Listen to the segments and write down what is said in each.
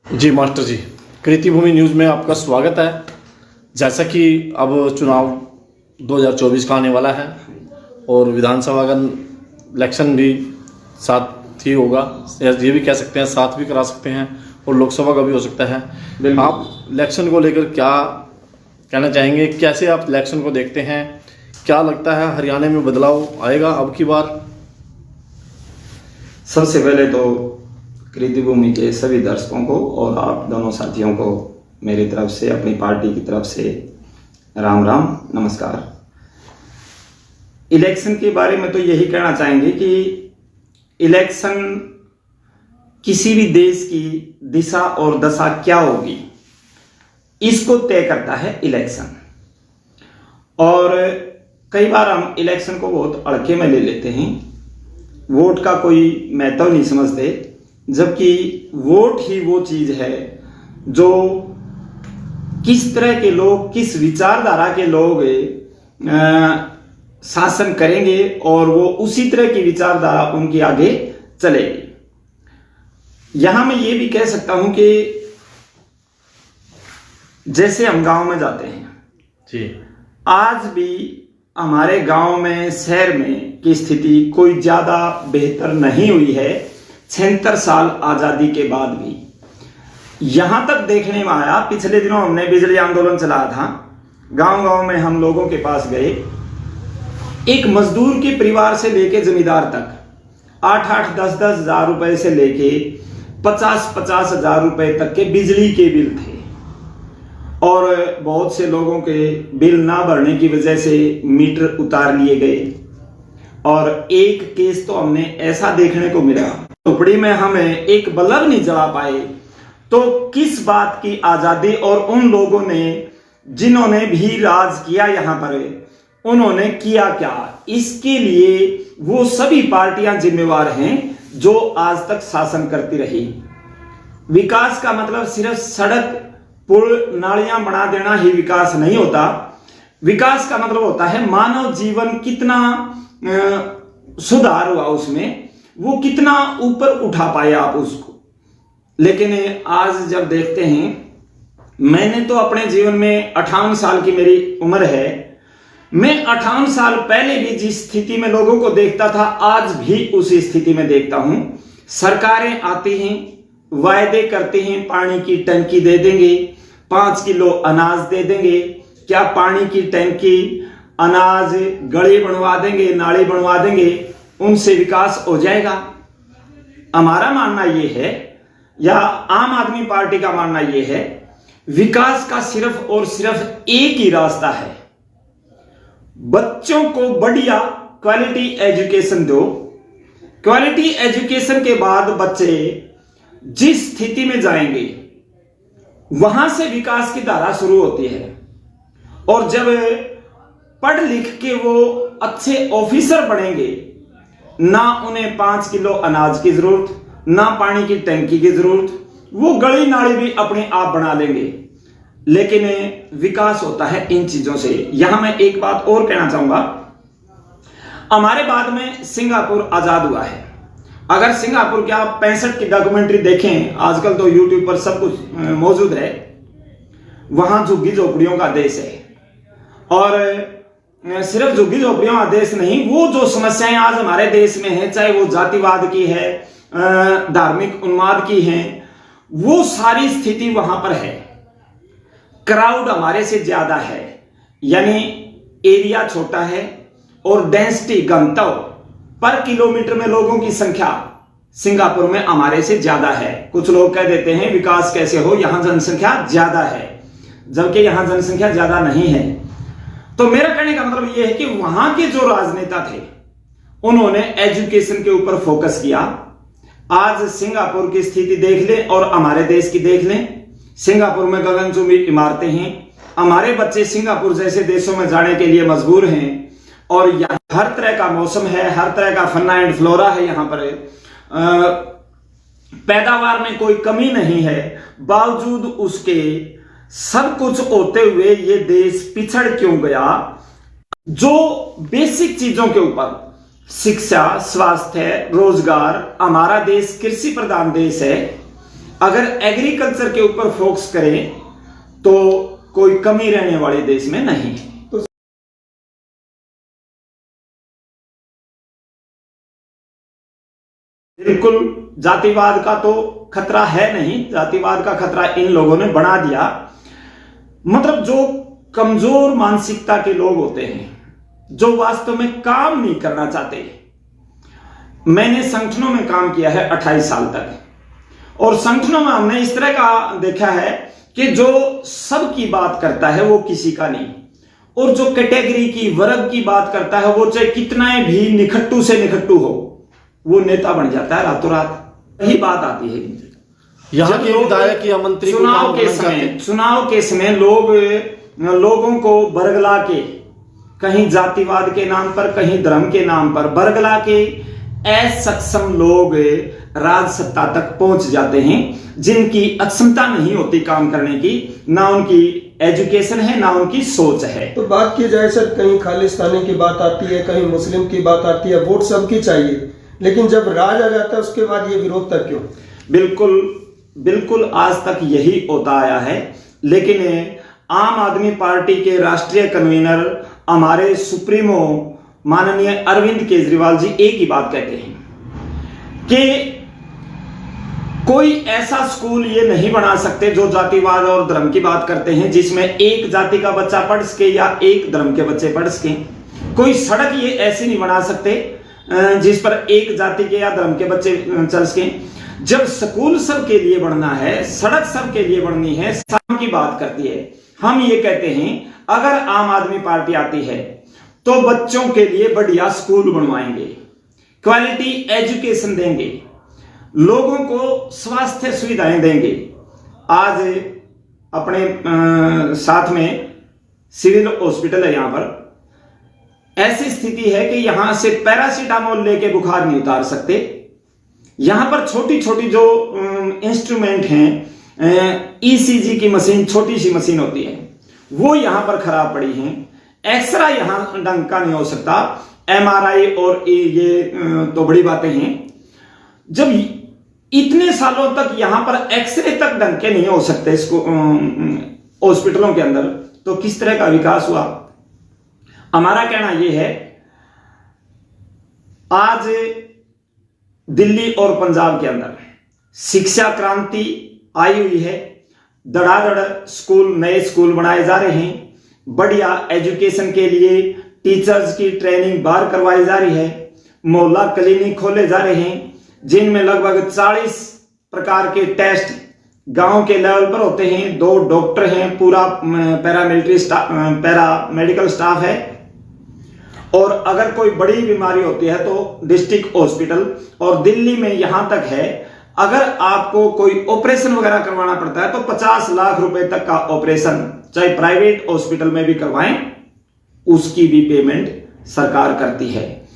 जी master जी, कृति भूमि news में आपका स्वागत है। जैसा कि अब चुनाव 2024 का आने वाला है और विधानसभा का इलेक्शन भी साथ ही होगा, ये भी कह सकते हैं साथ भी करा सकते हैं, और लोकसभा का भी हो सकता है। आप इलेक्शन को लेकर क्या कहना चाहेंगे? कैसे आप इलेक्शन को देखते हैं? क्या लगता है हरियाणा में बदलाव आएगा अब की बार? सबसे पहले तो कृति भूमि के सभी दर्शकों को और आप दोनों साथियों को मेरी तरफ से, अपनी पार्टी की तरफ से राम राम, नमस्कार। इलेक्शन के बारे में तो यही कहना चाहेंगे कि इलेक्शन किसी भी देश की दिशा और दशा क्या होगी, इसको तय करता है इलेक्शन। और कई बार हम इलेक्शन को बहुत अड़के में ले लेते हैं, वोट का कोई महत्व नहीं समझते, जबकि वोट ही वो चीज है जो किस तरह के लोग, किस विचारधारा के लोग शासन करेंगे और वो उसी तरह की विचारधारा उनकी आगे चलेगी। यहां मैं ये भी कह सकता हूं कि जैसे हम गांव में जाते हैं जी, आज भी हमारे गांव में, शहर में की स्थिति कोई ज्यादा बेहतर नहीं हुई है। 76 साल आजादी के बाद भी यहां तक देखने में आया। पिछले दिनों हमने बिजली आंदोलन चलाया था, गांव गांव में हम लोगों के पास गए। एक मजदूर के परिवार से लेके जमींदार तक 8-8, 10-10 हजार रुपए से लेके 50-50 हजार रुपए तक के बिजली के बिल थे, और बहुत से लोगों के बिल ना भरने की वजह से मीटर उतार लिए गए। और एक केस तो हमने ऐसा देखने को मिला, झोपड़ी में हमें एक बल्ब नहीं जला पाए, तो किस बात की आजादी? और उन लोगों ने जिन्होंने भी राज किया यहां पर, उन्होंने किया क्या? इसके लिए वो सभी पार्टियां जिम्मेवार हैं जो आज तक शासन करती रही। विकास का मतलब सिर्फ सड़क, पुल, नालियां बना देना ही विकास नहीं होता। विकास का मतलब होता है मानव जीवन कितना सुधार हुआ, उसमें वो कितना ऊपर उठा पाए आप उसको। लेकिन आज जब देखते हैं, मैंने तो अपने जीवन में 58 साल की मेरी उम्र है, मैं 58 साल पहले भी जिस स्थिति में लोगों को देखता था, आज भी उसी स्थिति में देखता हूं। सरकारें आती हैं, वायदे करते हैं, पानी की टंकी दे देंगे, 5 किलो अनाज दे देंगे। क्या पानी की टंकी, अनाज, गली बनवा देंगे, नाली बनवा देंगे, उनसे विकास हो जाएगा? हमारा मानना यह है, या आम आदमी पार्टी का मानना यह है, विकास का सिर्फ और सिर्फ एक ही रास्ता है, बच्चों को बढ़िया क्वालिटी एजुकेशन दो। क्वालिटी एजुकेशन के बाद बच्चे जिस स्थिति में जाएंगे, वहां से विकास की धारा शुरू होती है। और जब पढ़ लिख के वो अच्छे ऑफिसर बनेंगे, ना उन्हें 5 किलो अनाज की जरूरत, ना पानी की टंकी की जरूरत, वो गली नाली भी अपने आप बना लेंगे। लेकिन विकास होता है इन चीजों से। यहां मैं एक बात और कहना चाहूंगा, हमारे बाद में सिंगापुर आजाद हुआ है। अगर सिंगापुर के आप 65 की डॉक्यूमेंट्री देखें, आजकल तो यूट्यूब पर सब कुछ मौजूद है, वहां झुग्गी झोपड़ियों का देश है। और सिर्फ झुग्गी झोपड़ियों का देश नहीं, वो जो समस्याएं आज हमारे देश में है, चाहे वो जातिवाद की है, धार्मिक उन्माद की है, वो सारी स्थिति वहां पर है। क्राउड हमारे से ज्यादा है, यानी एरिया छोटा है, और डेंसिटी, घनत्व पर किलोमीटर में लोगों की संख्या सिंगापुर में हमारे से ज्यादा है। कुछ लोग कह देते हैं विकास कैसे हो, यहां जनसंख्या ज्यादा है, जबकि यहां जनसंख्या ज्यादा नहीं है। तो मेरा कहने का मतलब यह है कि वहां के जो राजनेता थे, उन्होंने एजुकेशन के ऊपर फोकस किया। आज सिंगापुर की स्थिति देख लें और हमारे देश की देख लें। सिंगापुर में गगनचुंबी इमारतें हैं, हमारे बच्चे सिंगापुर जैसे देशों में जाने के लिए मजबूर हैं। और यहाँ हर तरह का मौसम है, हर तरह का फन्ना एंड फ्लोरा है, यहां पर पैदावार में कोई कमी नहीं है। बावजूद उसके सब कुछ होते हुए ये देश पिछड़ क्यों गया? जो बेसिक चीजों के ऊपर, शिक्षा, स्वास्थ्य, रोजगार, हमारा देश कृषि प्रधान देश है, अगर एग्रीकल्चर के ऊपर फोकस करें तो कोई कमी रहने वाले देश में नहीं है। बिल्कुल जातिवाद का तो खतरा है नहीं, जातिवाद का खतरा इन लोगों ने बना दिया। मतलब जो कमजोर मानसिकता के लोग होते हैं, जो वास्तव में काम नहीं करना चाहते। मैंने संगठनों में काम किया है 28 साल तक, और संगठनों में हमने इस तरह का देखा है कि जो सबकी बात करता है वो किसी का नहीं, और जो कैटेगरी की, वर्ग की बात करता है वो चाहे कितना भी निखट्टू से निखट्टू हो, वो नेता बन जाता है रातों रात। यही बात आती है यहाँ के विधायक या मंत्री चुनाव के समय लोगों को बरगला के, कहीं जातिवाद के नाम पर, कहीं धर्म के नाम पर बरगला के असक्षम लोग राज सत्ता तक पहुंच जाते हैं, जिनकी अक्षमता नहीं होती काम करने की, ना उनकी एजुकेशन है ना उनकी सोच है। तो बात की जाए सर, कहीं खालिस्तानी की बात आती है, कहीं मुस्लिम की बात आती है, वोट सबकी चाहिए, लेकिन जब राज आ जाता है उसके बाद ये विरोध तक क्यों? बिल्कुल बिल्कुल आज तक यही होता आया है। लेकिन आम आदमी पार्टी के राष्ट्रीय कन्वीनर, हमारे सुप्रीमो माननीय अरविंद केजरीवाल जी एक ही बात कहते हैं कि कोई ऐसा स्कूल ये नहीं बना सकते जो जातिवाद और धर्म की बात करते हैं, जिसमें एक जाति का बच्चा पढ़ सके या एक धर्म के बच्चे पढ़ सके। कोई सड़क ये ऐसी नहीं बना सकते जिस पर एक जाति के या धर्म के बच्चे चल सके। जब स्कूल सबके लिए बनना है, सड़क सबके लिए बननी है, शाम की बात करती है। हम ये कहते हैं अगर आम आदमी पार्टी आती है तो बच्चों के लिए बढ़िया स्कूल बनवाएंगे, क्वालिटी एजुकेशन देंगे, लोगों को स्वास्थ्य सुविधाएं देंगे। आज अपने साथ में सिविल हॉस्पिटल है, यहां पर ऐसी स्थिति है कि यहां से पैरासीटामोल लेके बुखार नहीं उतार सकते। यहां पर छोटी छोटी जो इंस्ट्रूमेंट हैं, ईसीजी की मशीन, छोटी सी मशीन होती है, वो यहां पर खराब पड़ी है। एक्सरा यहां ढंग का नहीं हो सकता, एमआरआई और ये तो बड़ी बातें हैं। जब इतने सालों तक यहां पर एक्सरे तक ढंग के नहीं हो सकते इसको हॉस्पिटलों के अंदर, तो किस तरह का विकास हुआ? हमारा कहना यह है, आज दिल्ली और पंजाब के अंदर शिक्षा क्रांति आई हुई है। धड़ाधड़ स्कूल, नए स्कूल बनाए जा रहे हैं। बढ़िया एजुकेशन के लिए टीचर्स की ट्रेनिंग बाहर करवाई जा रही है। मोहल्ला क्लिनिक खोले जा रहे हैं, जिनमें लगभग 40 प्रकार के टेस्ट गांव के लेवल पर होते हैं। 2 डॉक्टर हैं, पूरा पैरामेडिकल स्टाफ है, और अगर कोई बड़ी बीमारी होती है तो डिस्ट्रिक्ट हॉस्पिटल। और दिल्ली में यहां तक है, अगर आपको कोई ऑपरेशन वगैरह करवाना पड़ता है तो 50 लाख रुपए तक का ऑपरेशन, चाहे प्राइवेट हॉस्पिटल में भी करवाएं, उसकी भी पेमेंट सरकार करती है।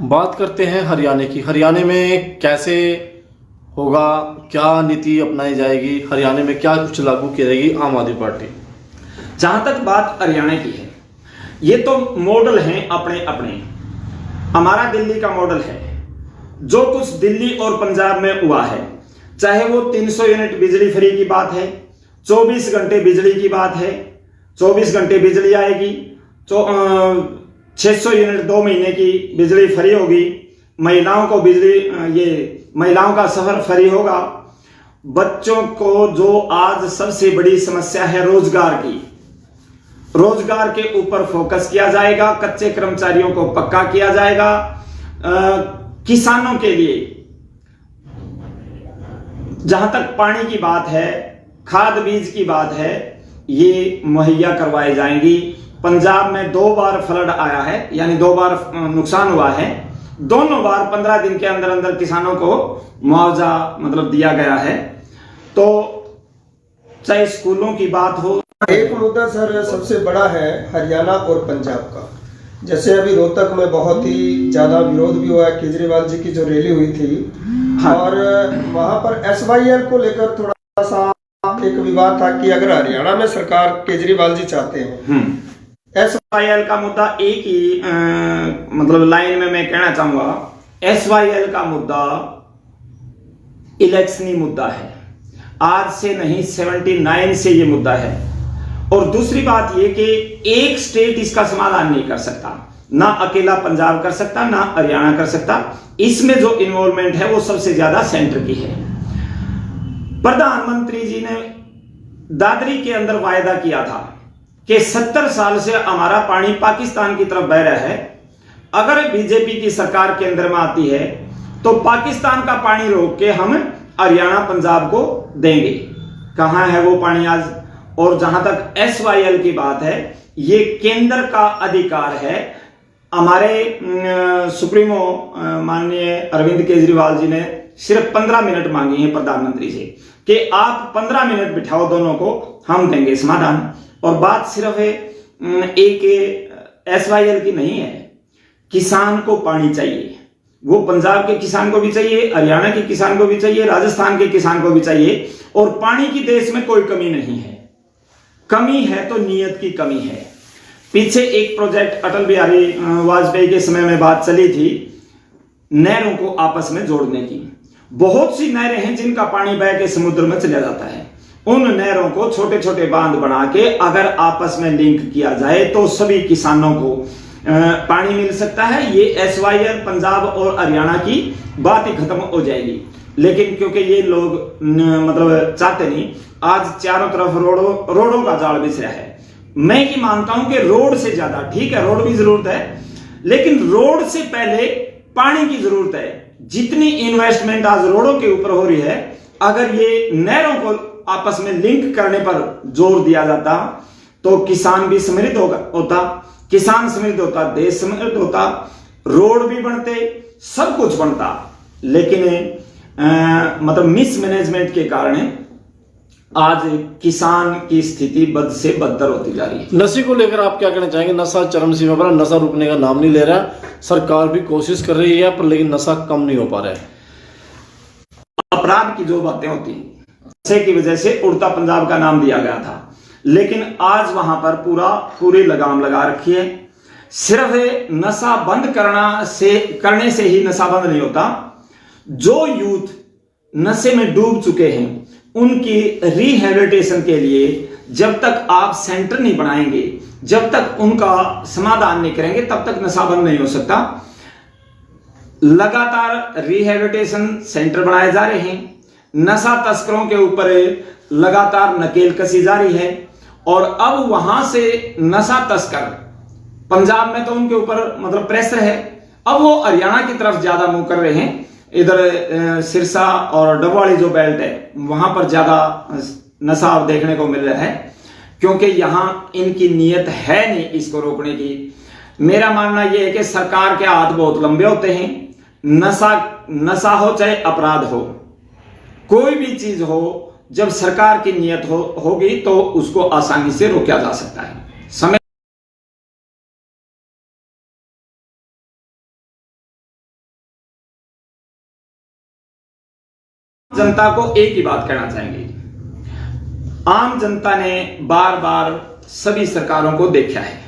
बात करते हैं हरियाणा की। हरियाणा में कैसे होगा, क्या नीति अपनाई जाएगी, हरियाणा में क्या कुछ लागू की जाएगी आम आदमी पार्टी? जहां तक बात हरियाणा की है, ये तो मॉडल हैं अपने अपने। हमारा दिल्ली का मॉडल है। जो कुछ दिल्ली और पंजाब में हुआ है, चाहे वो 300 यूनिट बिजली फ्री की बात है, 24 घंटे बिजली की बात है, 24 घंटे बिजली आएगी, 600 यूनिट 2 महीने की बिजली फ्री होगी, महिलाओं को महिलाओं का सफर फ्री होगा। बच्चों को जो आज सबसे बड़ी समस्या है रोजगार के ऊपर फोकस किया जाएगा। कच्चे कर्मचारियों को पक्का किया जाएगा। किसानों के लिए जहां तक पानी की बात है, खाद बीज की बात है, ये मुहैया करवाई जाएंगी। पंजाब में 2 बार फ्लड आया है, यानी 2 बार नुकसान हुआ है। दोनों बार 15 दिन के अंदर अंदर किसानों को मुआवजा मतलब दिया गया है। तो चाहे स्कूलों की बात हो। एक मुद्दा सर सबसे बड़ा है हरियाणा और पंजाब का। जैसे अभी रोहतक में बहुत ही ज्यादा विरोध भी हुआ है, केजरीवाल जी की जो रैली हुई थी, हाँ। और वहां पर SYL को लेकर थोड़ा सा एक विवाद था कि अगर हरियाणा में सरकार केजरीवाल जी चाहते हैं, SYL का मुद्दा एक ही मतलब लाइन में मैं कहना चाहूंगा, SYL का मुद्दा इलेक्शनी मुद्दा है। आज से नहीं 79 से ये मुद्दा है। और दूसरी बात ये कि एक स्टेट इसका समाधान नहीं कर सकता, ना अकेला पंजाब कर सकता, ना हरियाणा कर सकता। इसमें जो इन्वॉल्वमेंट है वो सबसे ज्यादा सेंटर की है। प्रधानमंत्री जी ने दादरी के अंदर वायदा किया था कि 70 साल से हमारा पानी पाकिस्तान की तरफ बह रहा है, अगर बीजेपी की सरकार केंद्र में आती है तो पाकिस्तान का पानी रोक के हम हरियाणा पंजाब को देंगे। कहां है वो पानी आज? और जहां तक SYL की बात है, ये केंद्र का अधिकार है। हमारे सुप्रीमो माननीय अरविंद केजरीवाल जी ने सिर्फ 15 मिनट मांगी है प्रधानमंत्री से कि आप 15 मिनट बिठाओ दोनों को, हम देंगे समाधान। और बात सिर्फ एक SYL की नहीं है, किसान को पानी चाहिए। वो पंजाब के किसान को भी चाहिए, हरियाणा के किसान को भी चाहिए, राजस्थान के किसान को भी चाहिए। और पानी की देश में कोई कमी नहीं है। कमी है तो नीयत की कमी है। पीछे एक प्रोजेक्ट अटल बिहारी वाजपेयी के समय में बात चली थी, नहरों को आपस में जोड़ने की। बहुत सी नहरें हैं जिनका पानी बह के समुद्र में चला जाता है। उन नहरों को छोटे छोटे बांध बना के अगर आपस में लिंक किया जाए तो सभी किसानों को पानी मिल सकता है। ये SYL पंजाब और हरियाणा की बात ही खत्म हो जाएगी। लेकिन क्योंकि ये लोग मतलब चाहते नहीं, आज चारों तरफ रोडों का जाल बिछ रहा है। मैं ये मानता हूं कि रोड से ज्यादा, ठीक है रोड भी जरूरत है, लेकिन रोड से पहले पानी की जरूरत है। जितनी इन्वेस्टमेंट आज रोडों के ऊपर हो रही है, अगर ये नहरों को आपस में लिंक करने पर जोर दिया जाता तो किसान भी समृद्ध होता, किसान समृद्ध होता, देश समृद्ध होता, रोड भी बनते, सब कुछ बनता। लेकिन मतलब मिसमैनेजमेंट के कारण आज किसान की स्थिति बद से बदतर होती जा रही है। नशे को लेकर आप क्या कहना चाहेंगे? नशा चरम सीमा पर, नशा रुकने का नाम नहीं ले रहा। सरकार भी कोशिश कर रही है पर लेकिन नशा कम नहीं हो पा रहा है। अपराध की जो बातें होती हैं, नशे की वजह से उड़ता पंजाब का नाम दिया गया था, लेकिन आज वहां पर पूरी लगाम लगा रखी है। सिर्फ नशा बंद करने से ही नशा बंद नहीं होता। जो यूथ नशे में डूब चुके हैं उनकी रिहेबिलिटेशन के लिए जब तक आप सेंटर नहीं बनाएंगे, जब तक उनका समाधान नहीं करेंगे, तब तक नशा बंद नहीं हो सकता। लगातार रिहेबिलिटेशन सेंटर बनाए जा रहे हैं, नशा तस्करों के ऊपर लगातार नकेल कसी जा रही है। और अब वहां से नशा तस्कर, पंजाब में तो उनके ऊपर मतलब प्रेशर है, अब वो हरियाणा की तरफ ज्यादा मुंह कर रहे हैं। इधर सिरसा और डबवाली जो बेल्ट है वहां पर ज्यादा नशा देखने को मिल रहा है, क्योंकि यहां इनकी नीयत है नहीं इसको रोकने की। मेरा मानना यह है कि सरकार के हाथ बहुत लंबे होते हैं। नशा हो चाहे अपराध हो, कोई भी चीज हो, जब सरकार की नीयत होगी तो उसको आसानी से रोका जा सकता है। समय जनता को एक ही बात कहना चाहेंगे, आम जनता ने बार बार सभी सरकारों को देखा है।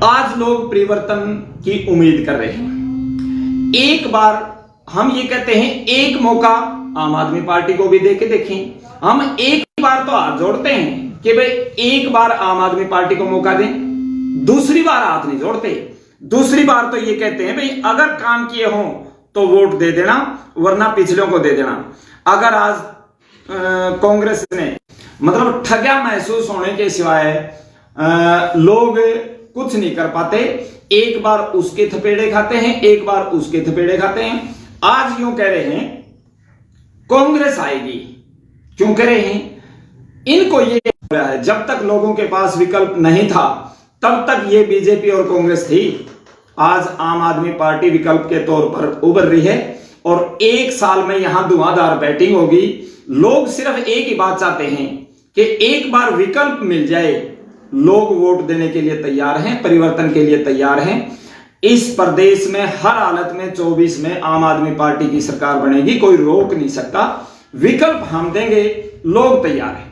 आज लोग परिवर्तन की उम्मीद कर रहे हैं। एक बार हम ये कहते हैं, एक मौका आम आदमी पार्टी को भी दे के देखें। हम एक बार तो हाथ जोड़ते हैं कि भाई एक बार आम आदमी पार्टी को मौका दें, दूसरी बार हाथ नहीं जोड़ते। दूसरी बार तो ये कहते हैं भाई अगर काम किए हों तो वोट दे देना, वरना पिछलों को दे देना। अगर आज कांग्रेस ने मतलब ठगा महसूस होने के सिवाय लोग कुछ नहीं कर पाते, एक बार उसके थपेड़े खाते हैं, एक बार उसके थपेड़े खाते हैं। आज यूं कह रहे हैं कांग्रेस आएगी, क्यों कह रहे हैं? इनको ये हो रहा है जब तक लोगों के पास विकल्प नहीं था तब तक ये बीजेपी और कांग्रेस थी। आज आम आदमी पार्टी विकल्प के तौर पर उभर रही है और एक साल में यहां धुआंधार बैटिंग होगी। लोग सिर्फ एक ही बात चाहते हैं कि एक बार विकल्प मिल जाए। लोग वोट देने के लिए तैयार हैं, परिवर्तन के लिए तैयार हैं। इस प्रदेश में हर हालत में 24 में आम आदमी पार्टी की सरकार बनेगी, कोई रोक नहीं सकता। विकल्प हम देंगे, लोग तैयार हैं।